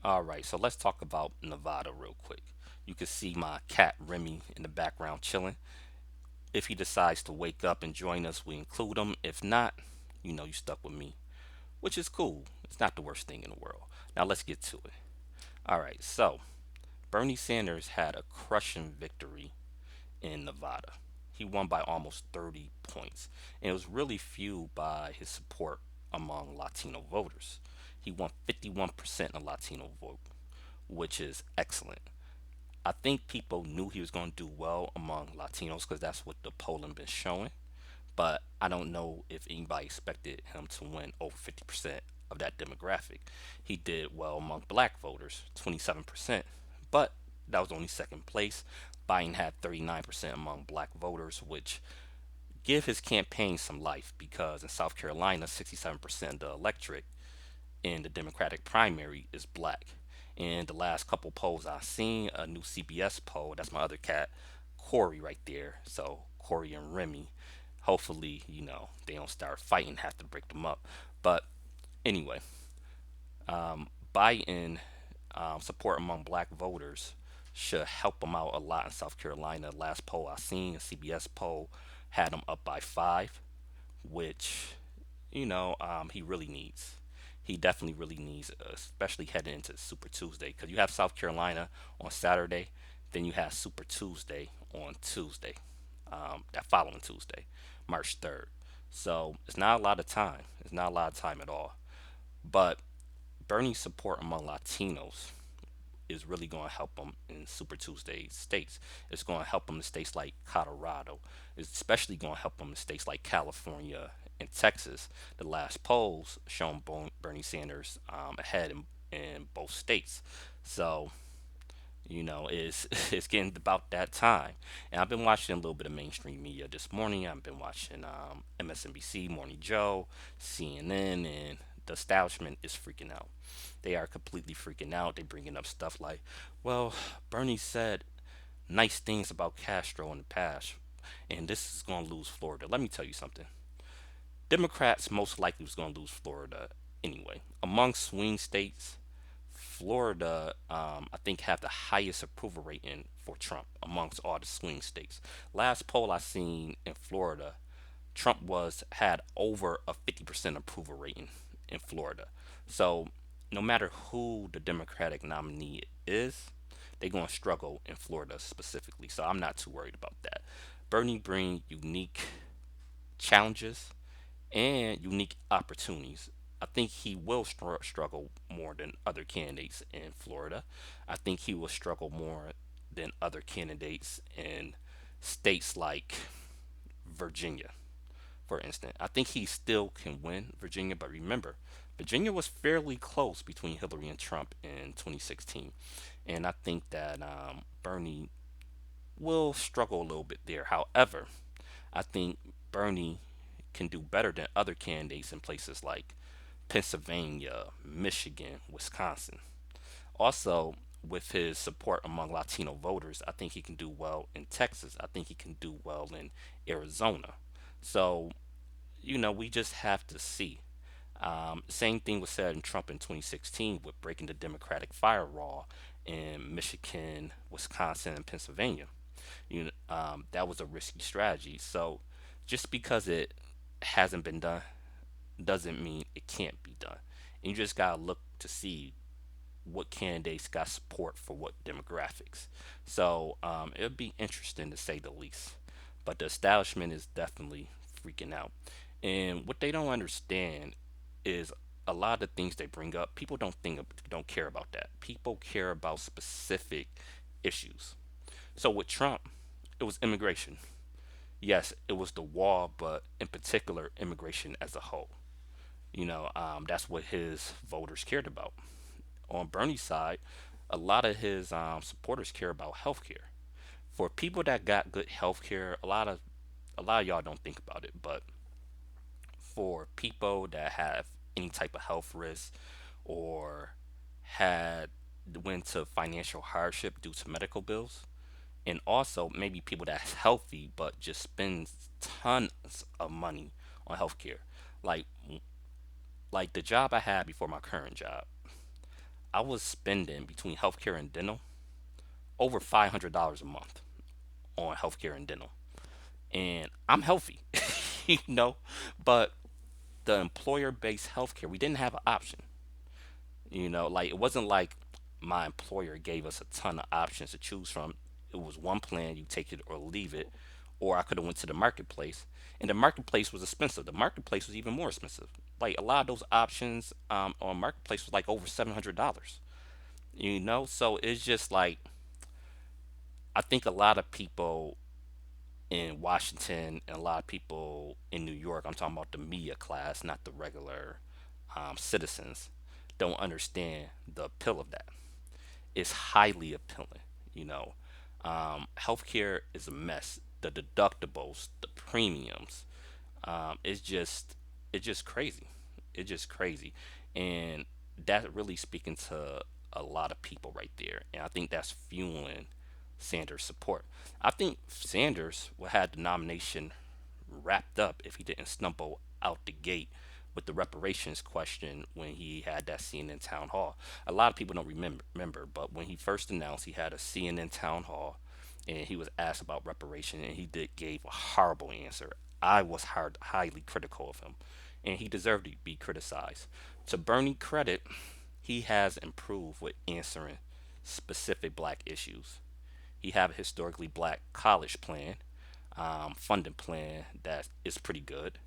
All right, so let's talk about Nevada real quick. You can see my cat Remy in the background chilling. If he decides to wake up and join us, we include him. If not, you stuck with me, which is cool. It's not the worst thing in the world. Now let's get to it. All right, so Bernie Sanders had a crushing victory in Nevada. He won by almost 30 points, and it was really fueled by his support among Latino voters. He won 51% of Latino vote, which is excellent. I think people knew he was going to do well among Latinos because that's what the polling been showing. But I don't know if anybody expected him to win over 50% of that demographic. He did well among black voters, 27%, but that was only second place. Biden had 39% among black voters, which give his campaign some life because in South Carolina, 67% of the electorate in the Democratic primary is black. And the last couple polls I've seen, a new CBS poll, that's my other cat, Corey right there. So Corey and Remy, hopefully, they don't start fighting, have to break them up. But anyway, Biden support among black voters should help them out a lot in South Carolina. Last poll I seen, a CBS poll, had them up by 5, which he really needs. He definitely really needs, especially heading into Super Tuesday, because you have South Carolina on Saturday, then you have Super Tuesday on Tuesday, that following Tuesday, March 3rd. So it's not a lot of time. It's not a lot of time at all. But Bernie's support among Latinos is really going to help them in Super Tuesday states. It's going to help them in states like Colorado. It's especially going to help them in states like California and Texas. The last polls shown Bernie Sanders ahead in both states. So it's it's getting about that time. And I've been watching a little bit of mainstream media this morning. I've been watching MSNBC, Morning Joe, CNN, and the establishment is freaking out. They are completely freaking out. They bringing up stuff like, well, Bernie said nice things about Castro in the past, and this is going to lose Florida. Let me tell you something. Democrats most likely was going to lose Florida anyway. Among swing states, Florida, I think, have the highest approval rating for Trump amongst all the swing states. Last poll I seen in Florida, Trump was had over a 50% approval rating in Florida. So no matter who the Democratic nominee is, they're going to struggle in Florida specifically. So I'm not too worried about that. Bernie bring unique challenges and unique opportunities. I think he will struggle more than other candidates in Florida. I think he will struggle more than other candidates in states like Virginia, for instance. I think he still can win Virginia, but remember, Virginia was fairly close between Hillary and Trump in 2016. And I think that Bernie will struggle a little bit there. However, I think Bernie can do better than other candidates in places like Pennsylvania, Michigan, Wisconsin. Also, with his support among Latino voters, I think he can do well in Texas. I think he can do well in Arizona. So, we just have to see. Same thing was said in Trump in 2016 with breaking the Democratic firewall in Michigan, Wisconsin, and Pennsylvania. That was a risky strategy. So, just because it hasn't been done doesn't mean it can't be done. And you just gotta look to see what candidates got support for what demographics. So it'll be interesting to say the least. But the establishment is definitely freaking out. And what they don't understand is a lot of the things they bring up, people don't care about that. People care about specific issues. So with Trump, it was immigration. Yes, it was the wall, but in particular, immigration as a whole. That's what his voters cared about. On Bernie's side, a lot of his supporters care about healthcare. For people that got good healthcare, a lot of y'all don't think about it, but for people that have any type of health risk or had went to financial hardship due to medical bills, and also maybe people that's healthy but just spends tons of money on healthcare, like like the job I had before my current job. I was spending between healthcare and dental over $500 a month on healthcare and dental, and I'm healthy, you know, but the employer-based healthcare, we didn't have an option. Like it wasn't like my employer gave us a ton of options to choose from. It was one plan, you take it or leave it, or I could have went to the marketplace, and the marketplace was expensive. The marketplace was even more expensive. Like a lot of those options on marketplace was like over $700. So it's just like I think a lot of people in Washington and a lot of people in New York, I'm talking about the media class, not the regular citizens, don't understand the appeal of that. It's highly appealing. You know, Healthcare is a mess. The deductibles, the premiums, it's just crazy. It's just crazy, and that's really speaking to a lot of people right there. And I think that's fueling Sanders' support. I think Sanders would have the nomination wrapped up if he didn't stumble out the gate with the reparations question when he had that CNN town hall. A lot of people don't remember, but when he first announced, he had a CNN town hall, and he was asked about reparation, and he gave a horrible answer. I was highly critical of him, and he deserved to be criticized. To Bernie credit, he has improved with answering specific black issues. He have a historically black college plan, funding plan that is pretty good.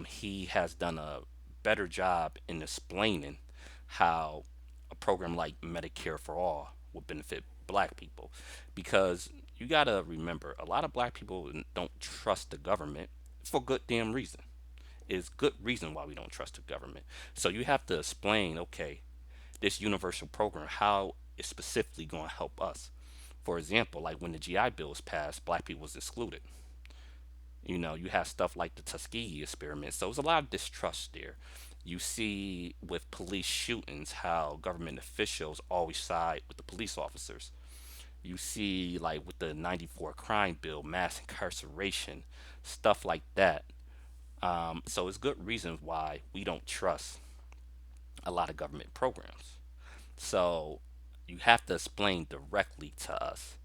He has done a better job in explaining how a program like Medicare for All would benefit black people. Because you got to remember, a lot of black people don't trust the government for good damn reason. Is good reason why we don't trust the government. So you have to explain, okay, this universal program, how it's specifically going to help us. For example, like when the GI Bill was passed, black people was excluded. You have stuff like the Tuskegee experiment. So there's a lot of distrust there. You see with police shootings how government officials always side with the police officers. You see like with the 94 crime bill, mass incarceration, stuff like that. So it's good reasons why we don't trust a lot of government programs. So you have to explain directly to us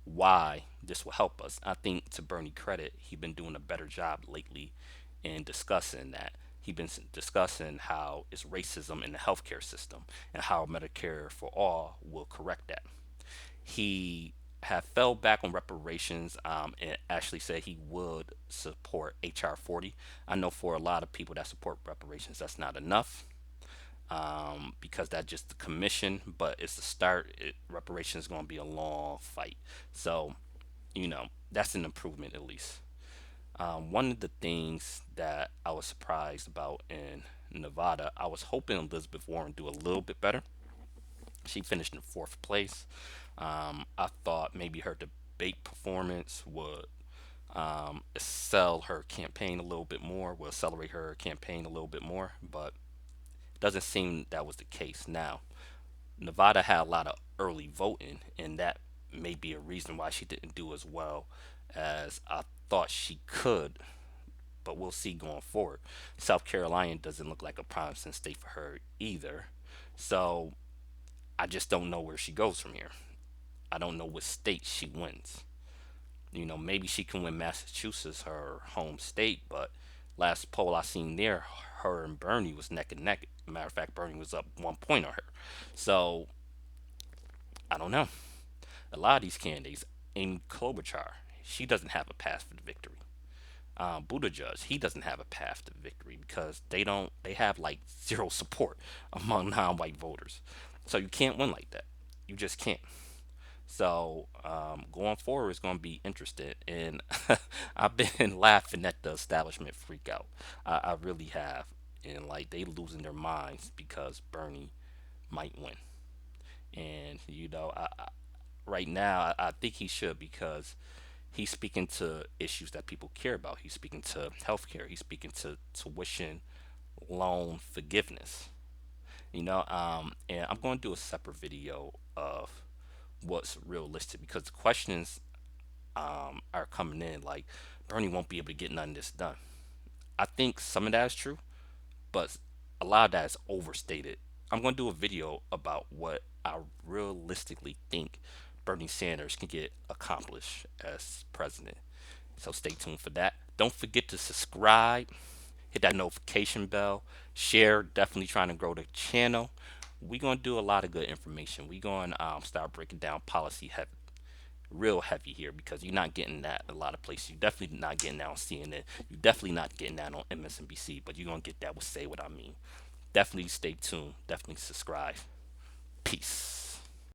why this will help us. I think to Bernie credit, he's been doing a better job lately in discussing that. He's been discussing how it's racism in the healthcare system and how Medicare for all will correct that. He have fell back on reparations and actually said he would support HR 40. I know for a lot of people that support reparations, that's not enough because that's just the commission, but it's the start. Reparations is going to be a long fight. So, that's an improvement at least. One of the things that I was surprised about in Nevada, I was hoping Elizabeth Warren do a little bit better. She finished in fourth place. I thought maybe her debate performance would sell her campaign a little bit more, will accelerate her campaign a little bit more, but it doesn't seem that was the case. Now, Nevada had a lot of early voting, and that may be a reason why she didn't do as well as I thought she could. But we'll see going forward. South Carolina doesn't look like a promising state for her either. So I just don't know where she goes from here. I don't know what state she wins. Maybe she can win Massachusetts, her home state, but last poll I seen there, her and Bernie was neck and neck. Matter of fact, Bernie was up 1 point on her. So I don't know. A lot of these candidates, Amy Klobuchar, she doesn't have a path for the victory. Buttigieg, he doesn't have a path to victory because they have like zero support among non-white voters. So you can't win like that. You just can't. So going forward is going to be interesting, and I've been laughing at the establishment freak out. I really have, and like they losing their minds because Bernie might win, and right now I think he should because he's speaking to issues that people care about. He's speaking to healthcare. He's speaking to tuition loan forgiveness. And I'm going to do a separate video of what's realistic because the questions are coming in like Bernie won't be able to get none of this done. I think some of that is true, but a lot of that is overstated I'm going to do a video about what I realistically think Bernie Sanders can get accomplished as president. So stay tuned for that. Don't forget to subscribe, hit that notification bell, share. Definitely trying to grow the channel. We're going to do a lot of good information. We're going to start breaking down policy heavy, real heavy here, because you're not getting that a lot of places. You're definitely not getting that on CNN. You're definitely not getting that on MSNBC, but you're going to get that with Say What I Mean. Definitely stay tuned. Definitely subscribe. Peace.